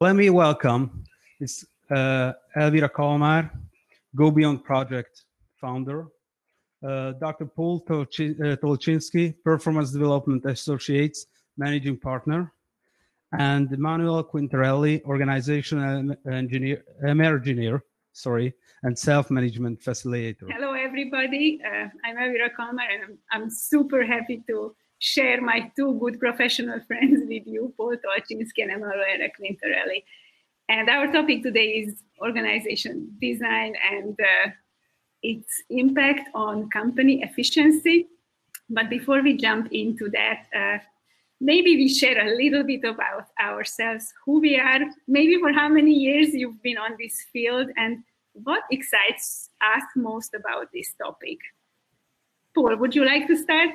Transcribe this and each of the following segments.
Let me welcome Elvira Kalmar, Go Beyond Project founder, Dr. Paul Tolchinsky, Performance Development Associates Managing Partner, and Emanuele Quintarelli, Organizational Engineer, and Self-Management Facilitator. Hello, everybody. I'm Elvira Kalmar, and I'm super happy to share my two good professional friends with you, Paul Tolchinsky and Emanuele Quintarelli. And our topic today is organization design and its impact on company efficiency. But before we jump into that, maybe we share a little bit about ourselves, who we are, maybe for how many years you've been on this field, and what excites us most about this topic. Paul, would you like to start?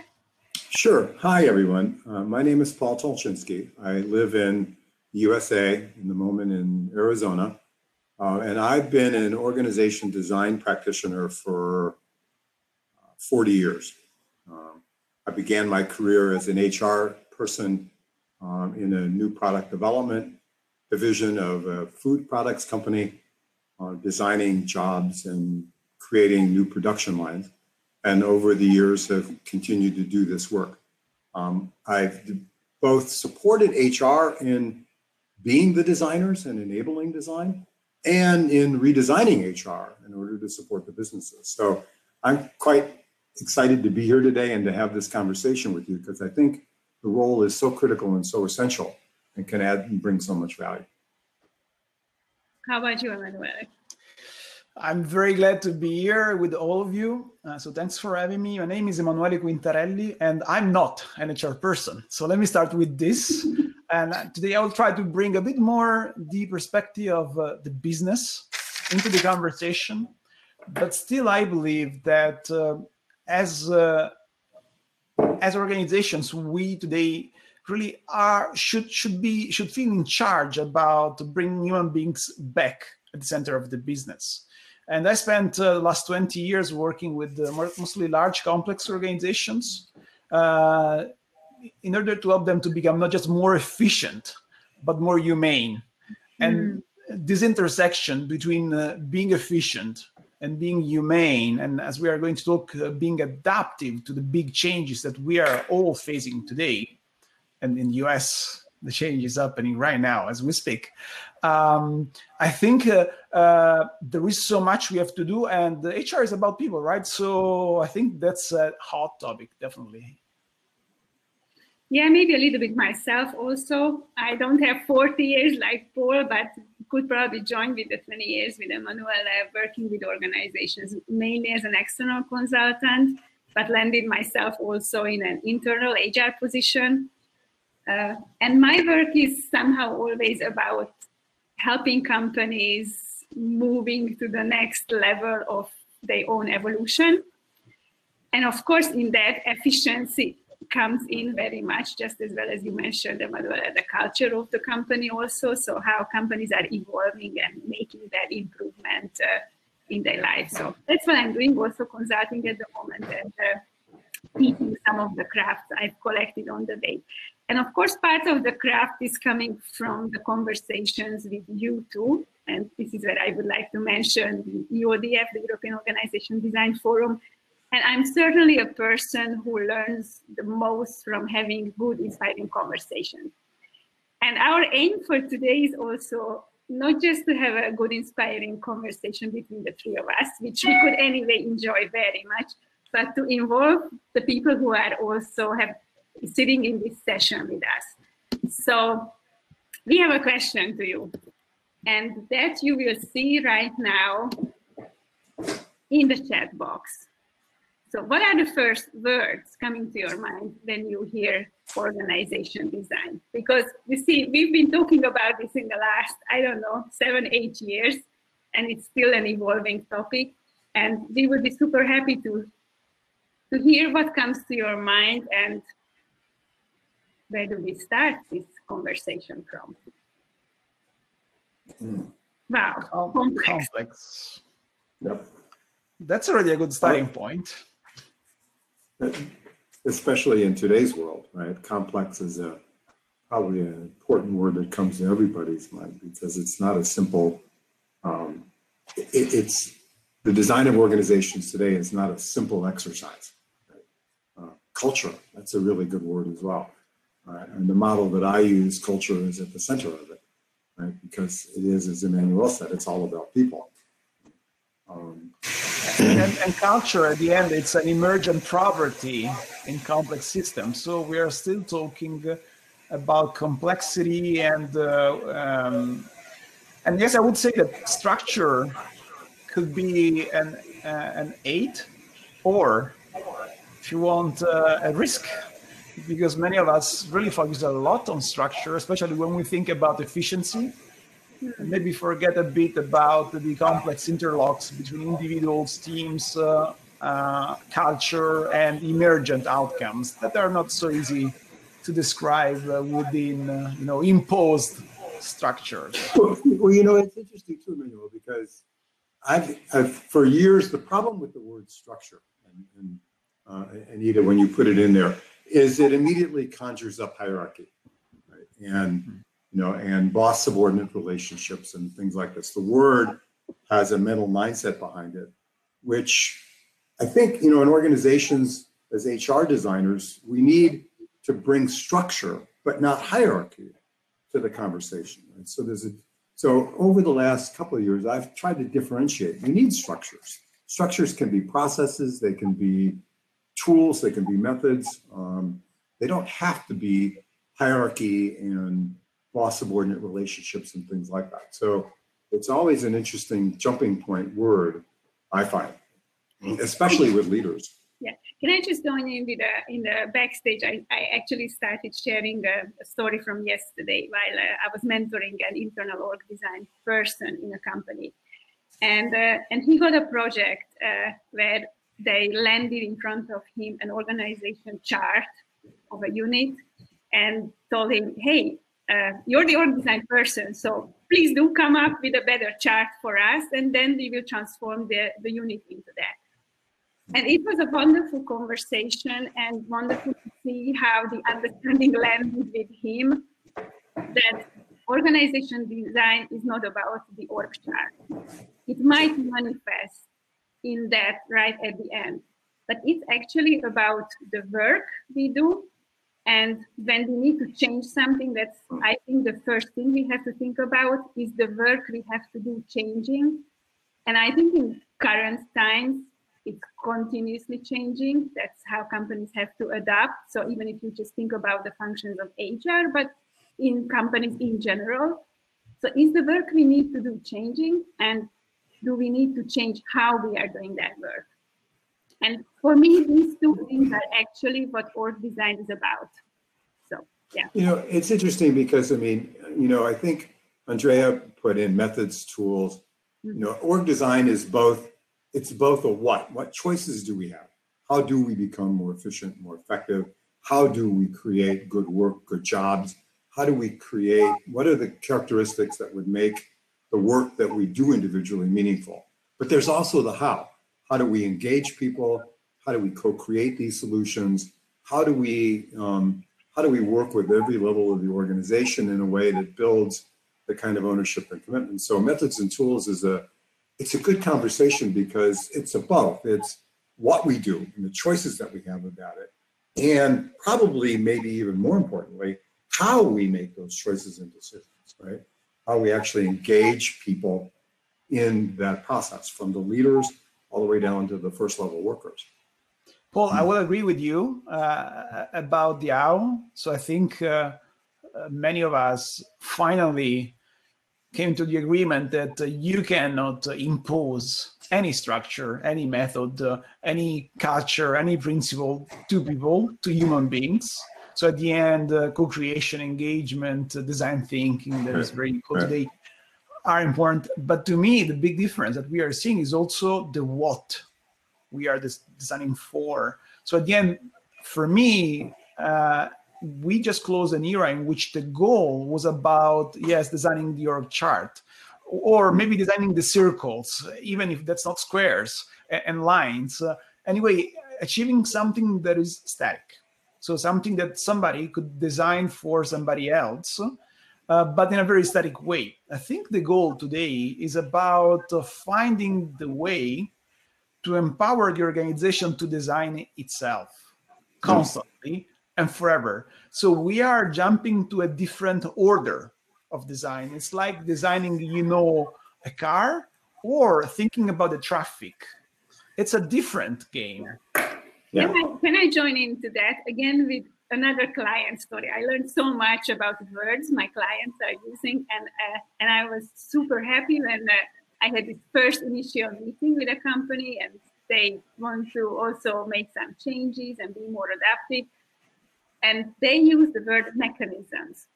Sure. Hi, everyone. My name is Paul Tolchinsky. I live in USA, in the moment in Arizona, and I've been an organization design practitioner for 40 years. I began my career as an HR person in a new product development division of a food products company, designing jobs and creating new production lines. And over the years have continued to do this work. I've both supported HR in being the designers and enabling design, and in redesigning HR in order to support the businesses. So I'm quite excited to be here today and to have this conversation with you, because I think the role is so critical and so essential and can add and bring so much value. How about you, Emanuele? I'm very glad to be here with all of you. So thanks for having me. My name is Emanuele Quintarelli, and I'm not an HR person. So let me start with this. And today I will try to bring a bit more the perspective of the business into the conversation. But still, I believe that as organizations, we today really should feel in charge about bringing human beings back at the center of the business. And I spent the last 20 years working with mostly large, complex organizations in order to help them to become not just more efficient, but more humane. And this intersection between being efficient and being humane, and as we are going to talk, being adaptive to the big changes that we are all facing today. And in the US, the change is happening right now as we speak. I think there is so much we have to do, and the HR is about people, right? So I think that's a hot topic, definitely. Yeah, maybe a little bit myself also. I don't have 40 years like Paul, but could probably join with the 20 years with Emanuele, working with organizations, mainly as an external consultant, but landed myself also in an internal HR position. And my work is somehow always about helping companies moving to the next level of their own evolution. And of course, in that, efficiency comes in very much, just as well as you mentioned, Emanuele, the culture of the company also. So how companies are evolving and making that improvement in their life. So that's what I'm doing, also consulting at the moment and teaching some of the crafts I've collected on the way. And of course, part of the craft is coming from the conversations with you two. And this is where I would like to mention the EODF, the European Organization Design Forum. And I'm certainly a person who learns the most from having good, inspiring conversations. And our aim for today is also not just to have a good, inspiring conversation between the three of us, which we could anyway enjoy very much, but to involve the people who are also sitting in this session with us. So we have a question to you, and that you will see right now in the chat box. So what are the first words coming to your mind when you hear organization design? Because you see, we've been talking about this in the last, 7-8 years, and it's still an evolving topic. And we would be super happy to hear what comes to your mind, and where do we start this conversation from? Wow, complex. Yep. That's already a good starting point. Especially in today's world, right? Complex is a probably an important word that comes to everybody's mind, because it's not a simple, it's the design of organizations today is not a simple exercise. Right? Culture, that's a really good word as well. And the model that I use, culture, is at the center of it, right? Because it is, as Emmanuel said, it's all about people. And culture, at the end, it's an emergent property in complex systems. So we are still talking about complexity, and yes, I would say that structure could be an aid, or if you want, a risk, because many of us really focus a lot on structure, especially when we think about efficiency. Maybe forget a bit about the complex interlocks between individuals, teams, culture, and emergent outcomes that are not so easy to describe within imposed structures. Well, you know, it's interesting too, Emmanuel, because I've for years, the problem with the word structure, and Anita, when you put it in there, is it immediately conjures up hierarchy, right? And and boss subordinate relationships and things like this. The word has a mental mindset behind it, which I think, in organizations as HR designers, we need to bring structure, but not hierarchy, to the conversation. Right? So over the last couple of years, I've tried to differentiate. We need structures. Structures can be processes, they can be tools, they can be methods. They don't have to be hierarchy and boss subordinate relationships and things like that. So it's always an interesting jumping point word, I find, especially with leaders. Yeah, can I just join in with in the backstage? I actually started sharing a story from yesterday while I was mentoring an internal org design person in a company, and he got a project where they landed in front of him an organization chart of a unit and told him, hey, you're the org design person, so please do come up with a better chart for us, and then we will transform the unit into that. And it was a wonderful conversation, and wonderful to see how the understanding landed with him that organization design is not about the org chart. It might manifest in that right at the end, but it's actually about the work we do. And when we need to change something, that's, I think, the first thing we have to think about is the work we have to do changing. And I think in current times, it's continuously changing. That's how companies have to adapt. So even if you just think about the functions of HR, but in companies in general, so is the work we need to do changing? And do we need to change how we are doing that work? And for me, these two things are actually what org design is about. So, yeah. It's interesting because, I think Andrea put in methods, tools. Org design is both, it's both a what. What choices do we have? How do we become more efficient, more effective? How do we create good work, good jobs? How do we create, what are the characteristics that would make the work that we do individually meaningful? But there's also the how. How do we engage people? How do we co-create these solutions? How do we work with every level of the organization in a way that builds the kind of ownership and commitment? So methods and tools it's a good conversation because it's a both. It's what we do and the choices that we have about it, and probably maybe even more importantly, how we make those choices and decisions, right? How we actually engage people in that process, from the leaders all the way down to the first level workers. Paul, I will agree with you about the how. So I think many of us finally came to the agreement that you cannot impose any structure, any method, any culture, any principle to people, to human beings. So at the end, co-creation, engagement, design thinking, that is very important today, are important. But to me, the big difference that we are seeing is also the what we are designing for. So at the end, for me, we just closed an era in which the goal was about, designing the org chart, or maybe designing the circles, even if that's not squares and lines. Anyway, achieving something that is static. So something that somebody could design for somebody else, but in a very static way. I think the goal today is about finding the way to empower the organization to design itself constantly and forever. So we are jumping to a different order of design. It's like designing, a car or thinking about the traffic. It's a different game. Yeah. Can I join into that again with another client story? I learned so much about words my clients are using, and I was super happy when I had this first initial meeting with a company, and they want to also make some changes and be more adaptive. And they use the word mechanisms.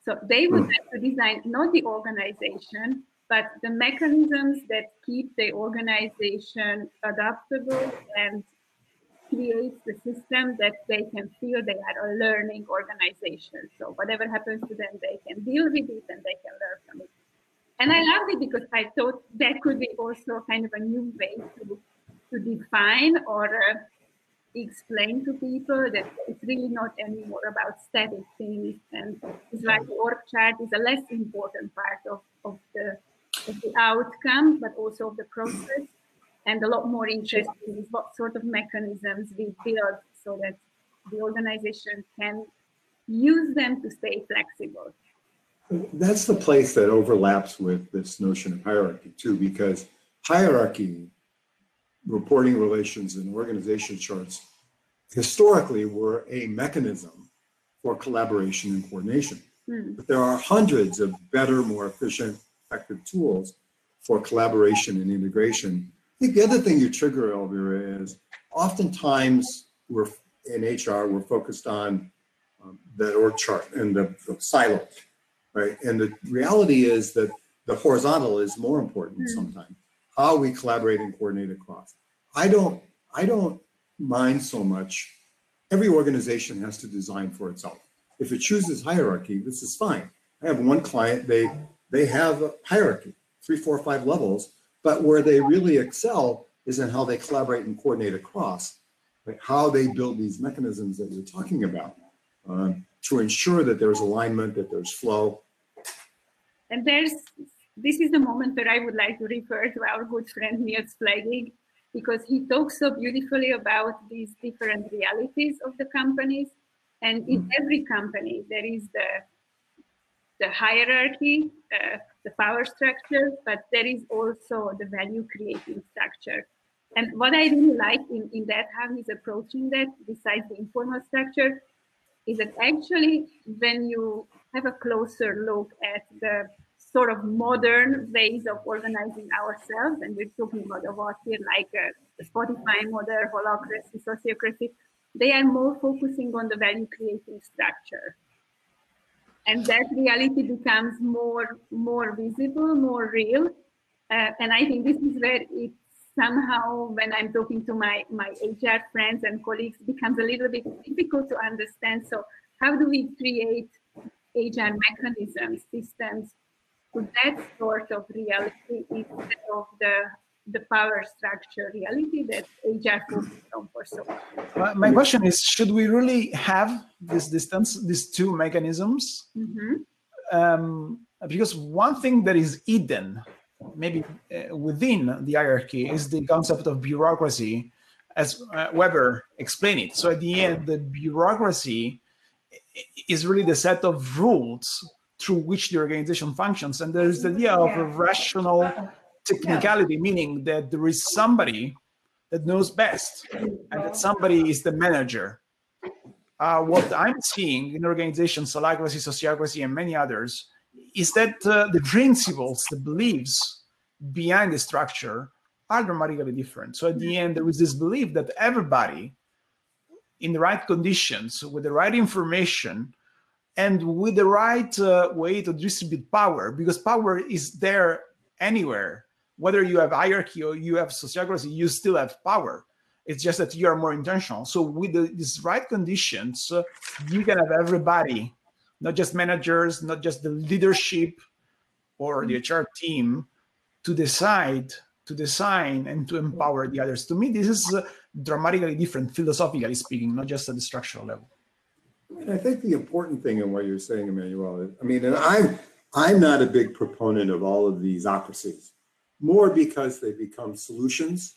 So they would have to design not the organization, but the mechanisms that keep the organization adaptable and creates the system that they can feel they are a learning organization. So whatever happens to them, they can deal with it and they can learn from it. And I loved it because I thought that could be also kind of a new way to define or explain to people that it's really not anymore about static things, and it's like the org chart is a less important part of the outcome, but also of the process. And a lot more interesting is what sort of mechanisms we build so that the organization can use them to stay flexible. That's the place that overlaps with this notion of hierarchy too, because hierarchy, reporting relations, and organization charts historically were a mechanism for collaboration and coordination. But there are hundreds of better, more efficient, effective tools for collaboration and integration. I think the other thing you trigger, Elvira, is oftentimes we're in HR, we're focused on that org chart and the silos, right? And the reality is that the horizontal is more important sometimes. How we collaborate and coordinate across. I don't mind so much. Every organization has to design for itself. If it chooses hierarchy, this is fine. I have one client, they have a hierarchy, 3, 4, 5 levels, but where they really excel is in how they collaborate and coordinate across, like how they build these mechanisms that you're talking about to ensure that there's alignment, that there's flow. And this is the moment where I would like to refer to our good friend Niels Flegig, because he talks so beautifully about these different realities of the companies. And in every company, there is the hierarchy, the power structure, but there is also the value creating structure. And what I really like in that, how he's approaching that, besides the informal structure, is that actually when you have a closer look at the sort of modern ways of organizing ourselves, and we're talking about a lot here, like the Spotify model, holacracy, sociocracy, they are more focusing on the value creating structure. And that reality becomes more visible, more real. And I think this is where it somehow, when I'm talking to my HR friends and colleagues, becomes a little bit difficult to understand. So how do we create HR mechanisms, systems, to that sort of reality instead of the power structure reality that HR focuses on for so long? My question is, should we really have this distance, these two mechanisms? Because one thing that is hidden, maybe within the hierarchy, is the concept of bureaucracy, as Weber explained it. So at the end, the bureaucracy is really the set of rules through which the organization functions. And there is the idea of a rational technicality, meaning that there is somebody that knows best and that somebody is the manager. What I'm seeing in organizations, holacracy, sociocracy, and many others, is that the principles, the beliefs behind the structure are dramatically different. So at the end, there is this belief that everybody in the right conditions, with the right information, and with the right way to distribute power, because power is there anywhere. Whether you have hierarchy or you have sociocracy, you still have power. It's just that you are more intentional. So with these right conditions, you can have everybody, not just managers, not just the leadership or the HR team, to decide, to design, and to empower the others. To me, this is dramatically different, philosophically speaking, not just at the structural level. I think the important thing in what you're saying, Emmanuel, is, I mean, and I'm not a big proponent of all of these ocracies, more because they become solutions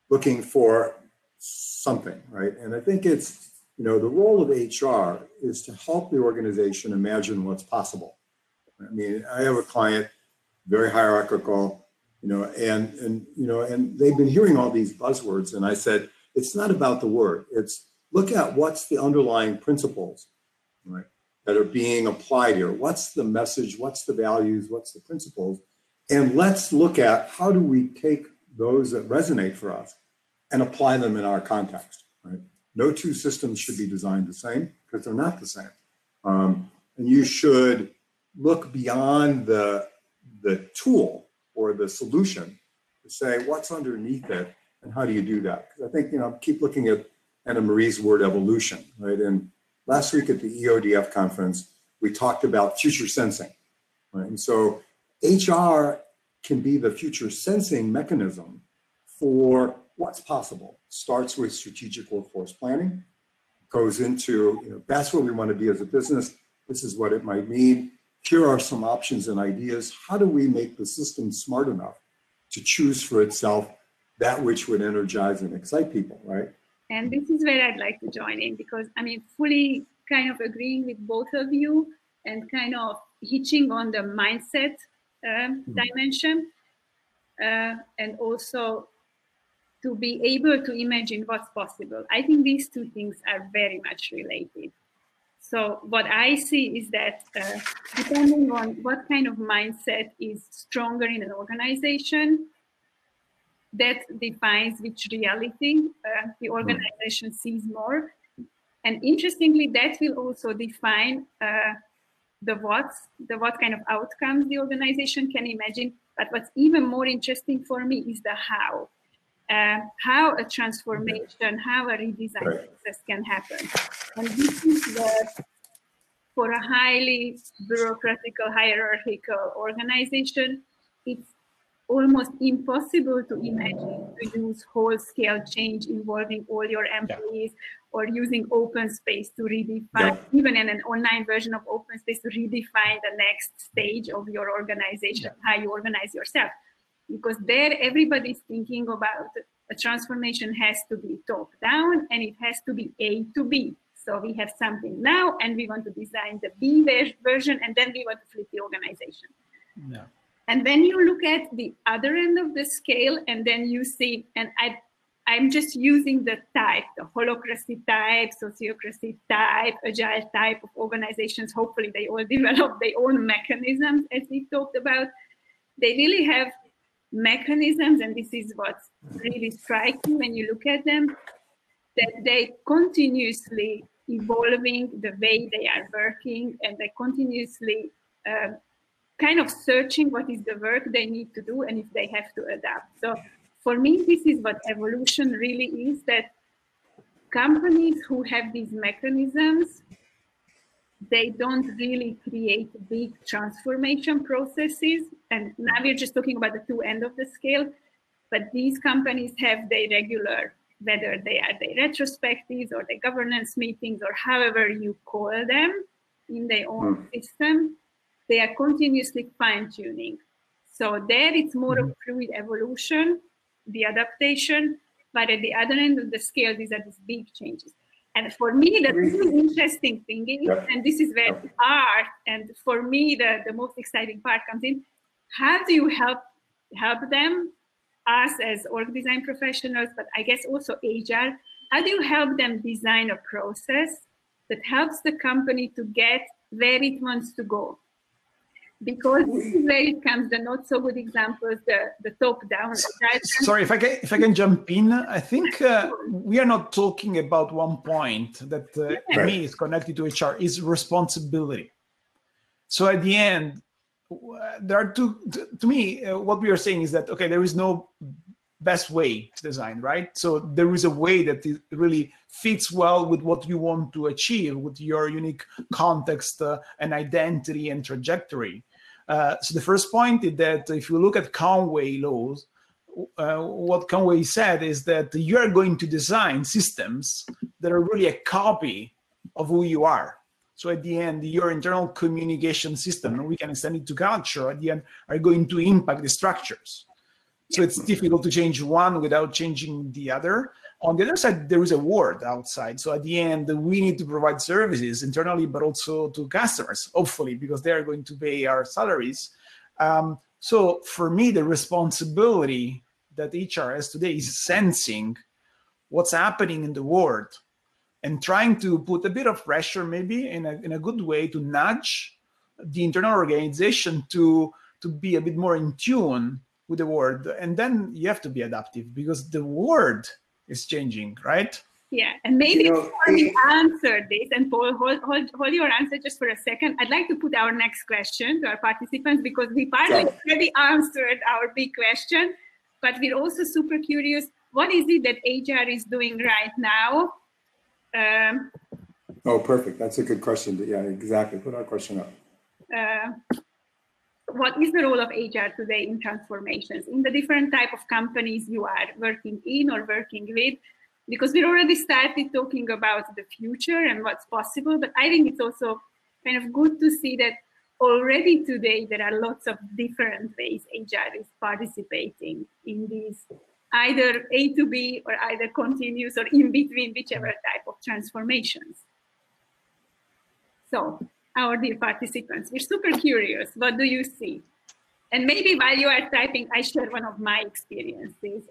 looking for something, right? And I think it's, you know, the role of HR is to help the organization imagine what's possible. I mean, I have a client, very hierarchical, you know, and you know, and they've been hearing all these buzzwords, and I said, it's not about the word. It's look at what's the underlying principles, right, that are being applied here. What's the message? What's the values? What's the principles? And let's look at how do we take those that resonate for us and apply them in our context, right? No two systems should be designed the same because they're not the same. And you should look beyond the tool or the solution to say what's underneath it and how do you do that? Because I think, you know, keep looking at Anna Marie's word evolution, right? And last week at the EODF conference, we talked about future sensing, right? And so HR can be the future sensing mechanism for what's possible. Starts with strategic workforce planning, goes into, you know, that's where we want to be as a business. This is what it might mean. Here are some options and ideas. How do we make the system smart enough to choose for itself that which would energize and excite people, right? And this is where I'd like to join in, because I mean, fully kind of agreeing with both of you and kind of hitching on the mindset dimension, and also to be able to imagine what's possible. I think these two things are very much related. So what I see is that depending on what kind of mindset is stronger in an organization, that defines which reality the organization sees more. And interestingly, that will also define the what kind of outcomes the organization can imagine. But what's even more interesting for me is the how. How a transformation, how a redesign process can happen. And this is where, for a highly bureaucratical, hierarchical organization, it's almost impossible to imagine to use whole-scale change involving all your employees, or using open space to redefine, even in an online version of open space, to redefine the next stage of your organization, how you organize yourself. Because there, everybody's thinking about a transformation has to be top down and it has to be A to B. So we have something now and we want to design the B version, and then we want to flip the organization. Yeah. And then you look at the other end of the scale, and then you see, and I'm just using the type, the holocracy type, sociocracy type, agile type of organizations. Hopefully they all develop their own mechanisms, as we talked about. They really have mechanisms, and this is what's really striking when you look at them, that they continuously evolving the way they are working, and they continuously kind of searching what is the work they need to do and if they have to adapt. So for me, this is what evolution really is, that companies who have these mechanisms, they don't really create big transformation processes. And now we're just talking about the two ends of the scale, but these companies have their regular, whether they are their retrospectives or their governance meetings or however you call them in their own system, they are continuously fine-tuning. So there it's more of fluid evolution, the adaptation, but at the other end of the scale, these are these big changes. And for me, the really interesting thing is, and this is where art, and for me, the most exciting part comes in, how do you help them, us as org design professionals, but I guess also HR, how do you help them design a process that helps the company to get where it wants to go? Because this is where it comes, the not so good examples, the top-down. Sorry, if I can jump in, I think we are not talking about one point that to me is connected to HR, is responsibility. So at the end, there are two, to me, what we are saying is that, okay, there is no best way to design, right? So there is a way that it really fits well with what you want to achieve, with your unique context and identity and trajectory. So the first point is that if you look at Conway laws, what Conway said is that you are going to design systems that are really a copy of who you are. So at the end, your internal communication system, and we can extend it to culture, at the end, are going to impact the structures. So it's difficult to change one without changing the other. On the other side, there is a world outside. So at the end, we need to provide services internally, but also to customers, hopefully, because they are going to pay our salaries. So for me, the responsibility that HR has today is sensing what's happening in the world and trying to put a bit of pressure, maybe in a good way, to nudge the internal organization to be a bit more in tune with the world. And then you have to be adaptive because the world is changing, right? Yeah, and maybe before we answer this, and Paul, hold your answer just for a second. I'd like to put our next question to our participants because we partly already answered our big question, but we're also super curious. What is it that HR is doing right now? Oh, perfect. That's a good question. Yeah, exactly. Put our question up. What is the role of HR today in transformations in the different type of companies you are working in or working with? Because we already started talking about the future and what's possible, but I think it's also kind of good to see that already today there are lots of different ways HR is participating in these either A to B or either continuous or in between, whichever type of transformations. So, our dear participants, we're super curious. What do you see? And maybe while you are typing, I share one of my experiences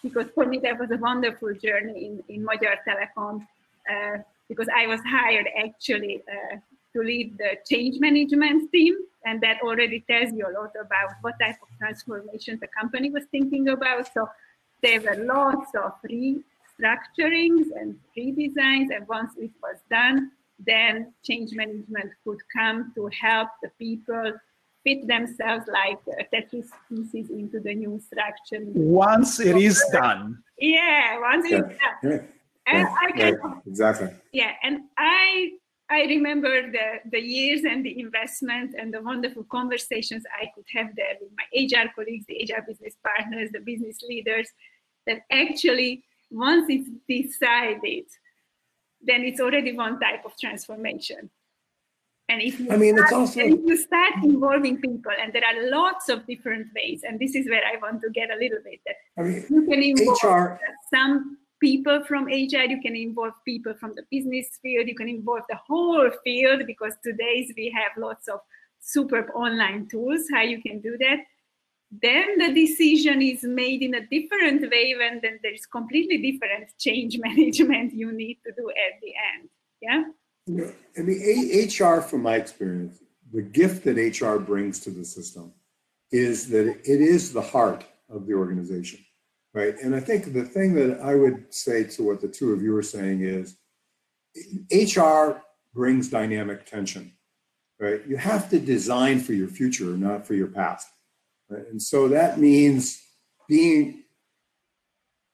because for me that was a wonderful journey in Magyar Telekom because I was hired actually to lead the change management team, and that already tells you a lot about what type of transformation the company was thinking about. So there were lots of restructurings and redesigns, and once it was done, then change management could come to help the people fit themselves like Tetris pieces into the new structure. Once it is done. Yeah, once it is done. Yeah. And Exactly. Yeah, and I remember the years and the investment and the wonderful conversations I could have there with my HR colleagues, the HR business partners, the business leaders, that actually once it's decided, then it's already one type of transformation. And if you start involving people, and there are lots of different ways, and this is where I want to get a little bit, you can involve some people from HR, you can involve people from the business field, you can involve the whole field, because today we have lots of superb online tools, how you can do that. Then the decision is made in a different way when then there is completely different change management you need to do at the end. Yeah. I mean, HR, from my experience, the gift that HR brings to the system is that it is the heart of the organization, right? And I think the thing that I would say to what the two of you are saying is HR brings dynamic tension, right? You have to design for your future, not for your past. Right? And so that means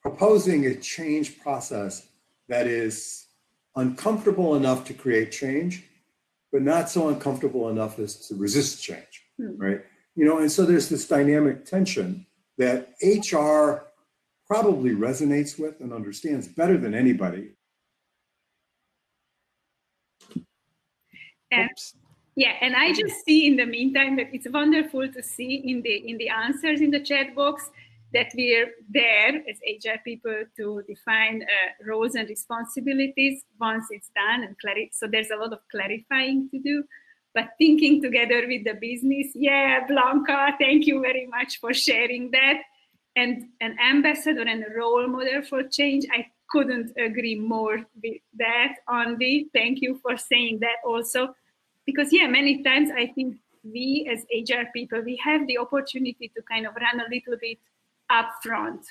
proposing a change process that is uncomfortable enough to create change, but not so uncomfortable enough as to resist change, right? You know, and so there's this dynamic tension that HR probably resonates with and understands better than anybody. Yeah, and I just see in the meantime that it's wonderful to see in the answers in the chat box that we're there as HR people to define roles and responsibilities once it's done and so there's a lot of clarifying to do. But thinking together with the business, yeah, Blanca, thank you very much for sharing that. And an ambassador and a role model for change, I couldn't agree more with that, Andy. Thank you for saying that also. Because, yeah, many times I think we as HR people, we have the opportunity to kind of run a little bit upfront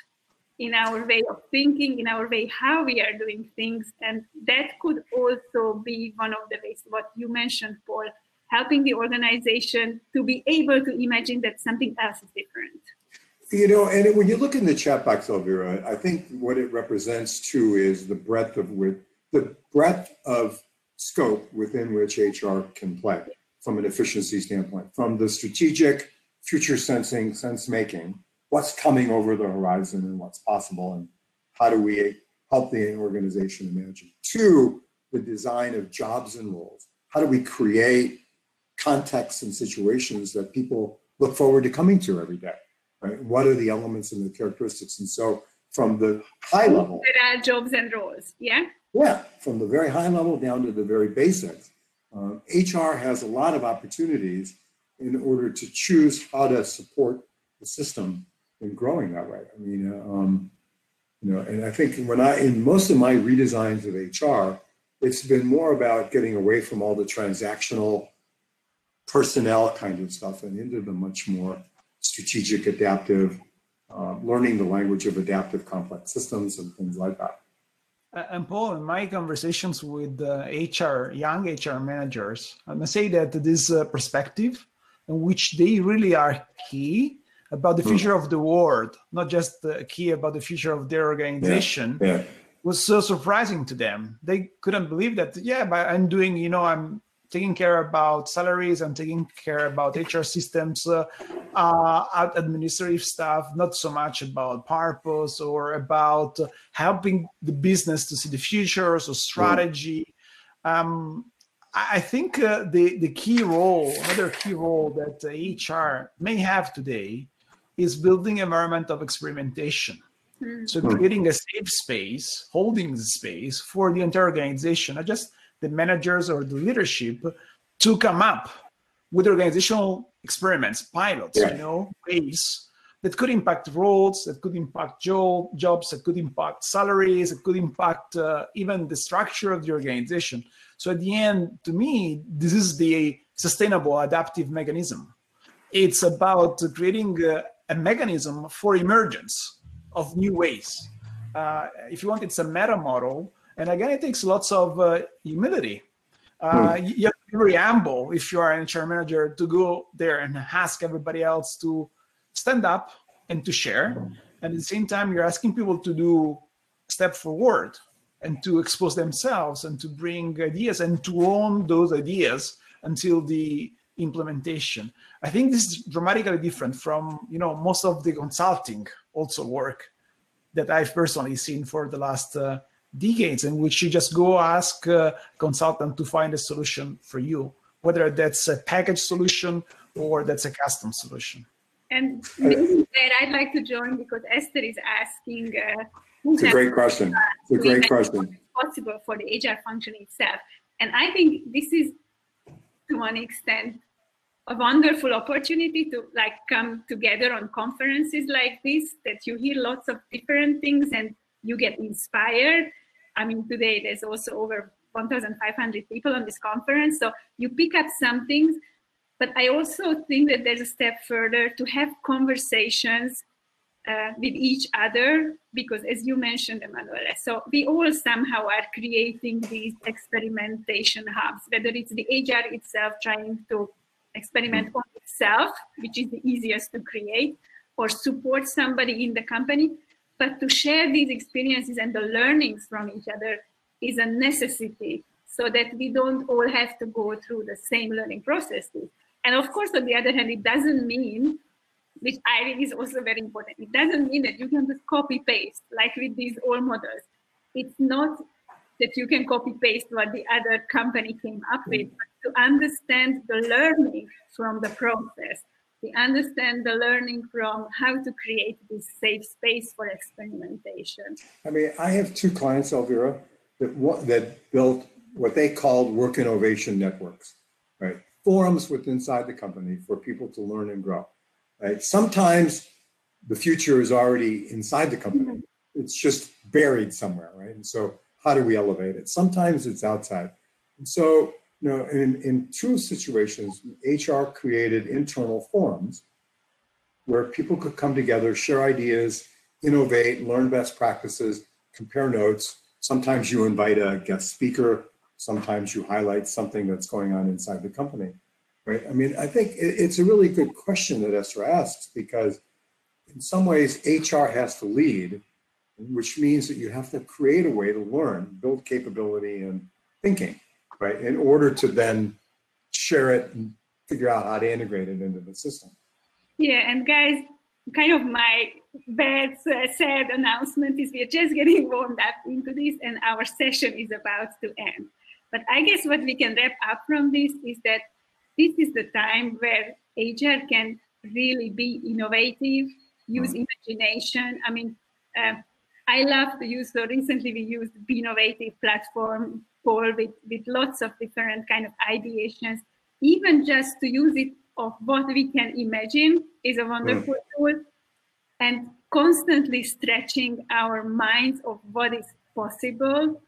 in our way of thinking, in our way how we are doing things. And that could also be one of the ways, what you mentioned, Paul, helping the organization to be able to imagine that something else is different. You know, and when you look in the chat box, Elvira, I think what it represents too is the breadth of scope within which HR can play from an efficiency standpoint, from the strategic future sensing, sense making, what's coming over the horizon and what's possible and how do we help the organization imagine, to the design of jobs and roles. how do we create contexts and situations that people look forward to coming to every day, right? What are the elements and the characteristics? And so from the high level, there are jobs and roles, yeah? Yeah, from the very high level down to the very basics. HR has a lot of opportunities in order to choose how to support the system in growing that way. I mean, and I think in most of my redesigns of HR, it's been more about getting away from all the transactional personnel kind of stuff and into the much more strategic, adaptive, learning the language of adaptive complex systems and things like that. And Paul, in my conversations with young HR managers, I must say that this perspective in which they really are key about the future of the world, not just key about the future of their organization, was so surprising to them. They couldn't believe that, but I'm doing, I'm taking care about salaries, I'm taking care about HR systems, administrative stuff, not so much about purpose or about helping the business to see the future, so strategy. I think the key role, another key role that HR may have today is building an environment of experimentation. So creating a safe space, holding the space for the entire organization, not just the managers or the leadership, to come up with organizational experiments, pilots, ways that could impact roles, that could impact jobs, that could impact salaries, that could impact even the structure of the organization. So at the end, to me, this is the sustainable adaptive mechanism. It's about creating a mechanism for emergence of new ways. If you want, it's a meta model. And again, it takes lots of humility. You have to be very humble if you are an HR manager to go there and ask everybody else to stand up and to share. And at the same time, you're asking people to do a step forward and to expose themselves and to bring ideas and to own those ideas until the implementation. I think this is dramatically different from most of the consulting also work that I've personally seen for the last decades, in which you just go ask a consultant to find a solution for you, whether that's a package solution or that's a custom solution. And maybe there I'd like to join because Esther is asking. It's a great question. It's a great question. Possible for the HR function itself. And I think this is, to one extent, a wonderful opportunity to come together on conferences like this, that you hear lots of different things and you get inspired. I mean, today there's also over 1,500 people on this conference, so you pick up some things. But I also think that there's a step further to have conversations with each other, because as you mentioned, Emanuele, so we all somehow are creating these experimentation hubs, whether it's the HR itself trying to experiment on itself, which is the easiest to create, or support somebody in the company. But to share these experiences and the learnings from each other is a necessity, so that we don't all have to go through the same learning processes. And of course, on the other hand, it doesn't mean, which I think is also very important, it doesn't mean that you can just copy paste like with these old models. It's not that you can copy paste what the other company came up with, but to understand the learning from the process, to understand the learning from how to create this safe space for experimentation. I mean, I have two clients, Elvira, that built what they called work innovation networks, right? Forums inside the company for people to learn and grow. Right? Sometimes the future is already inside the company. It's just buried somewhere, right? And so how do we elevate it? Sometimes it's outside. And so, in two situations, HR created internal forums where people could come together, share ideas, innovate, learn best practices, compare notes. Sometimes you invite a guest speaker. Sometimes you highlight something that's going on inside the company, right? I mean, I think it's a really good question that Esther asks, because in some ways HR has to lead, which means that you have to create a way to learn, build capability and thinking, right? In order to then share it and figure out how to integrate it into the system. Yeah, and guys, kind of my bad, sad announcement is we are just getting warmed up into this and our session is about to end. But I guess what we can wrap up from this is that this is the time where HR can really be innovative, use imagination. I mean, I love to use, so recently we used Be Innovative platform, Paul, with lots of different kind of ideations. Even just to use it of what we can imagine is a wonderful tool, and constantly stretching our minds of what is possible,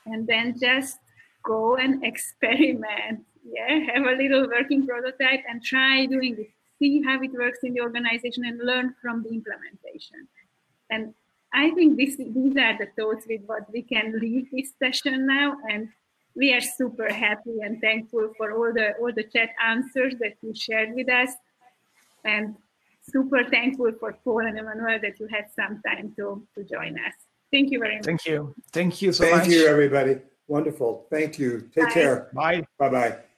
and then just go and experiment. Yeah, have a little working prototype and try doing it. See how it works in the organization and learn from the implementation. And I think these are the thoughts with what we can leave this session now. And we are super happy and thankful for all the chat answers that you shared with us. And super thankful for Paul and Emmanuel that you had some time to join us. Thank you very much. Thank you. Thank you so much. Thank you, everybody. Wonderful. Thank you. Take care. Bye. Bye-bye.